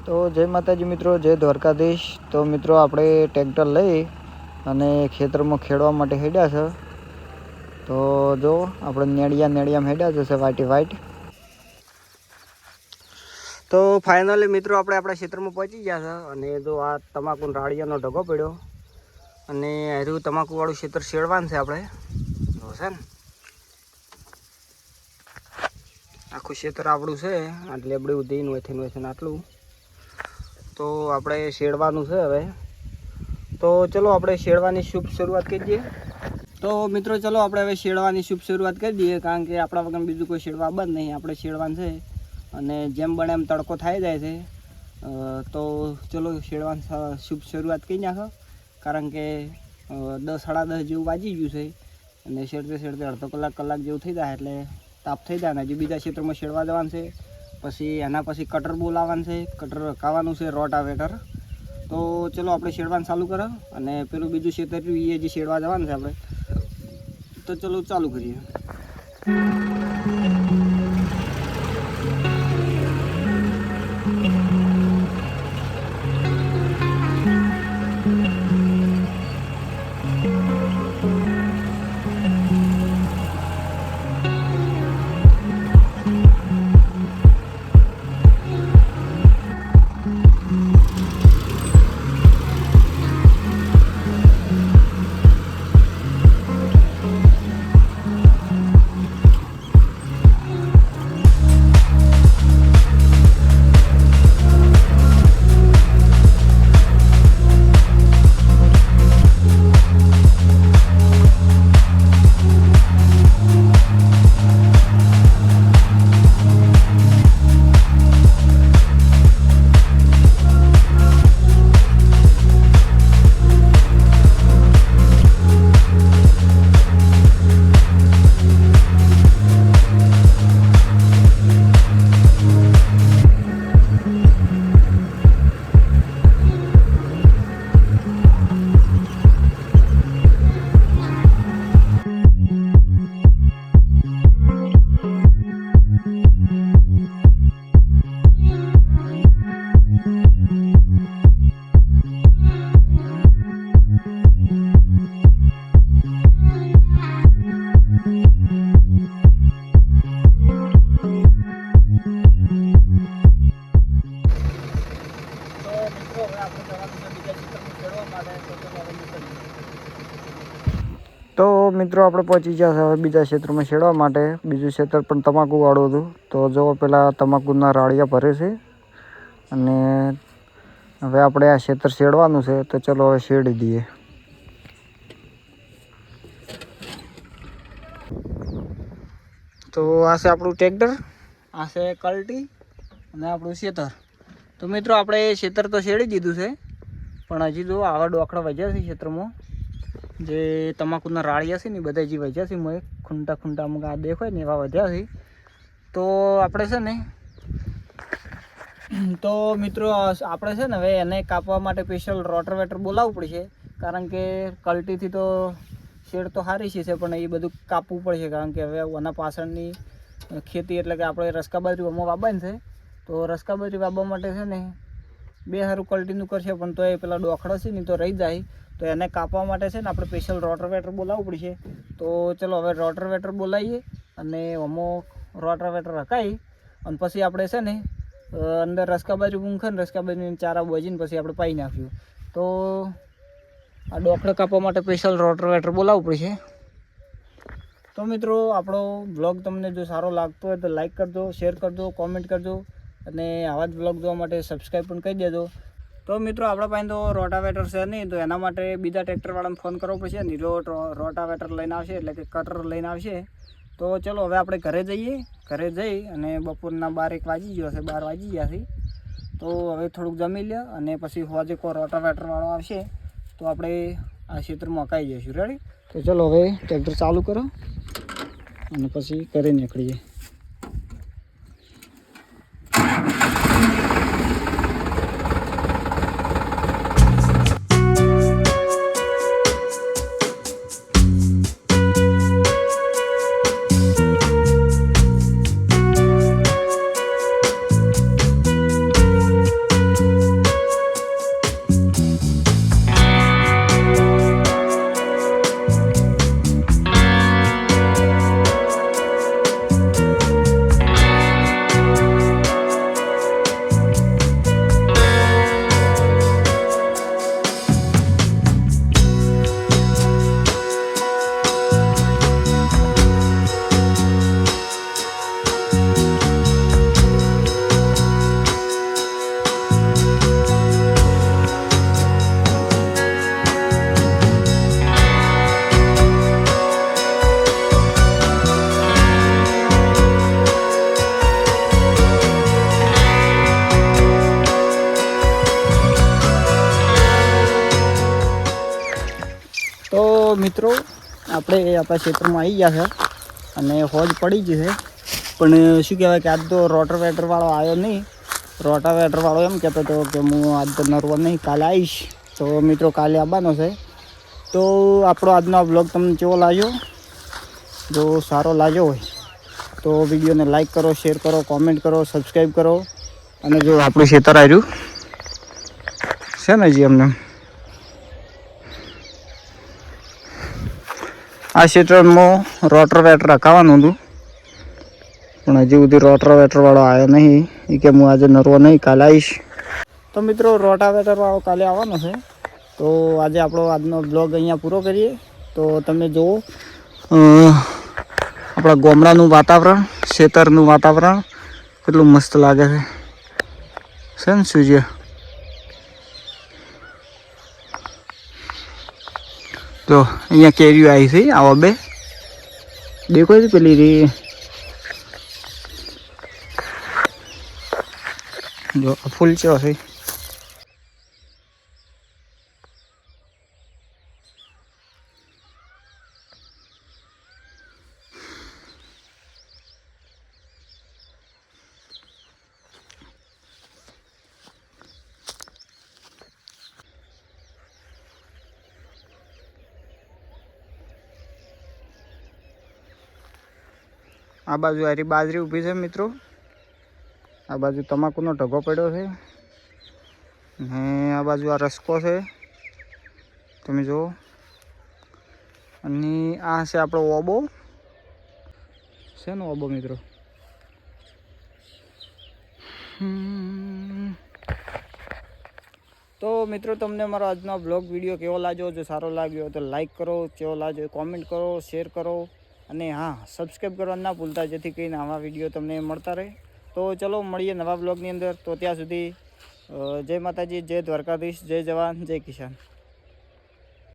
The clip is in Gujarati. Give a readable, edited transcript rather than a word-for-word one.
તો જય માતાજી મિત્રો, જય દ્વારકાધીશ। તો મિત્રો આપણે ટ્રેક્ટર લઈ અને ખેતરમાં ખેડવા માટે હેડ્યા છે। તો જો આપણે નેડિયામાં હેડ્યા જશે વાટી વાઈટ। તો ફાઇનલી મિત્રો આપણે આપણા ક્ષેત્રમાં પહોંચી ગયા છે અને જો આ તમાકુ રાળિયાનો ઢગો પડ્યો અને હરું તમાકુવાળું ક્ષેત્ર શેડવાનું છે આપણે તો છે ને આખું ક્ષેત્ર આપણું છે આટલે આપણે ઉધીને વથીને આટલું તો આપણે શેડવાનું છે હવે। તો ચલો આપણે શેડવાની શુભ શરૂઆત કરી દઈએ। તો મિત્રો ચલો આપણે હવે શેડવાની શુભ શરૂઆત કરી દઈએ, કારણ કે આપણા વગર બીજું કોઈ શેડવા બંધ નહીં, આપણે શેડવાનું છે અને જેમ બને એમ તડકો થઈ જાય છે। તો ચલો શેડવાની શુભ શરૂઆત કરી નાખો, કારણ કે 10 સાડા 10 જેવું વાગી ગયું છે અને શેડતે શેડતે અડધો કલાક જેવું થઈ જાય એટલે તાપ થઈ જાય ને હજી બીજા ક્ષેત્રમાં શેડવા જવાનું છે। પછી એના પછી કટર બોલાવવાનું છે, કટર રખાવાનું છે રોટાવેટર। તો ચલો આપણે શેડવાનું ચાલુ કરો અને પેલું બીજું ક્ષેત્ર એ જે શેડવા જવાનું છે આપણે, તો ચલો ચાલુ કરીએ। તો મિત્રો આપણે પહોંચી ગયા હવે બીજા ક્ષેત્રમાં શેડવા માટે। બીજું ક્ષેત્ર પણ તમાકુવાળું હતું। તો જો પેલા તમાકુના રાળિયા ભરે છે અને હવે આપણે આ ક્ષેત્ર શેડવાનું છે, તો ચલો હવે શેડી દઈએ। તો આ છે આપણું ટ્રેક્ટર, આ છે કલ્ટી અને આપણું ક્ષેત્ર। તો મિત્રો આપણે ક્ષેત્ર તો શેડી દીધું છે, પણ હજી જો આવા ડોકડા વધ્યા છે ક્ષેત્રમાં, જે તમાકુના રાળિયા છે ને બધા જે વધ્યા છે મેં ખૂંટા અમુક આ દેખાય ને એવા વધ્યા છે। તો આપણે છે ને તો મિત્રો આપણે છે ને હવે એને કાપવા માટે સ્પેશિયલ રોટાવેટર બોલાવવું પડશે, કારણ કે કલ્ટીથી તો શેડ તો સારી છે પણ એ બધું કાપવું પડશે, કારણ કે હવે ઓના પાછળની ખેતી એટલે કે આપણે રસકાબાજરી આમાં વાવવાની છે। તો રસકાબાજરી વાવવા માટે છે ને બે સારું કલ્ટીનું કરશે, પણ તો એ પેલા ડોખડા છે ને તો રહી જાય, તો એને કાપવા માટે છે ને આપણે સ્પેશિયલ રોટાવેટર બોલાવવું પડશે। તો ચલો હવે રોટાવેટર બોલાવીએ અને આમાં રોટાવેટર રખાઈ અને પછી આપણે છે ને અંદર રસકાબાજરી ઊંઘે ને રસકાબાજરીની ચારા બોજીને પછી આપણે પાઈ નાખ્યું। તો આ ડોખડા કાપવા માટે સ્પેશિયલ રોટાવેટર બોલાવવું પડશે। તો મિત્રો આપણો બ્લોગ તમને જો સારો લાગતો હોય તો લાઈક કરજો, શેર કરજો, કોમેન્ટ કરજો અને આવા જ બ્લોગ જોવા માટે સબસ્ક્રાઈબ પણ કરી દેજો। તો મિત્રો આપણા પાસે તો રોટાવેટર છે નહીં, તો એના માટે બીજા ટ્રેક્ટરવાળાને ફોન કરવો પડશે, નીરો રોટાવેટર લઈને આવશે એટલે કે કટર લઈને આવશે। તો ચલો હવે આપણે ઘરે જઈએ, ઘરે જઈ અને બપોરના 12-1 વાગી ગયો છે, 12 વાગી ગયા છે। તો હવે થોડુંક જમી લે અને પછી હોજે કોઈ રોટાવેટરવાળો આવશે તો આપણે આ ક્ષેત્રમાં અકાઈ જઈશું। રેડી? તો ચલો હવે ટ્રેક્ટર ચાલુ કરો અને પછી ઘરે નીકળીએ। મિત્રો આપણે આપણા ક્ષેત્રમાં આવી ગયા છે અને હોજ પડી ગઈ છે, પણ શું કહેવાય કે આજ તો રોટાવેટરવાળો આવ્યો નહીં. રોટાવેટરવાળો એમ કહેતો હતો કે હું આજ તો નરવો નહીં, કાલે આવીશ. તો મિત્રો કાલે આવવાનો છે. તો આપણો આજનો બ્લોગ તમને કેવો લાગ્યો? જો સારો લાગ્યો હોય તો વિડીયોને લાઈક કરો, શેર કરો, કોમેન્ટ કરો, સબસ્ક્રાઈબ કરો. અને જો આપણું ખેતર આવ્યું છે ને જી, અમને આ ક્ષેત્રમાં રોટાવેટર રખાવાનું હતું, પણ હજી સુધી રોટાવેટરવાળો આવ્યો નહીં. એ કે હું આજે નરવો નહીં, કાલે આવીશ. તો મિત્રો રોટાવેટરવાળો કાલે આવવાનો છે. તો આજે આપણો આજનો બ્લોગ અહીંયા પૂરો કરીએ. તો તમે જુઓ આપણા ગામડાનું વાતાવરણ, ખેતરનું વાતાવરણ કેટલું મસ્ત લાગે છે ને સૂર્ય. તો અહીંયા કેરીઓ આવી છે, આવા બે દેખો છે પેલી રી, જો ફૂલ ચેવો છે. આ બાજુ હારી બાજરી ઊભી છે મિત્રો, આ બાજુ તમાકુનો ઢગો પડ્યો છે, ને આ બાજુ આ રસ્કો છે તમે જુઓ. અને આ છે આપણો ઓબો, છે ને ઓબો મિત્રો. તો મિત્રો તમને મારો આજનો બ્લોગ વિડીયો કેવો લાગ્યો? જો સારો લાગ્યો તો લાઈક કરો, કેવો લાગ્યો કોમેન્ટ કરો, શેર કરો, અને હા સબસ્ક્રાઈબ કરવા ના ભૂલતા, જેથી કરીને આવા વિડીયો તમને મળતા રહે. તો ચલો મળીએ નવા બ્લોગની અંદર. તો ત્યાં સુધી જય માતાજી, જય દ્વારકાધીશ, જય જવાન, જય કિસાન.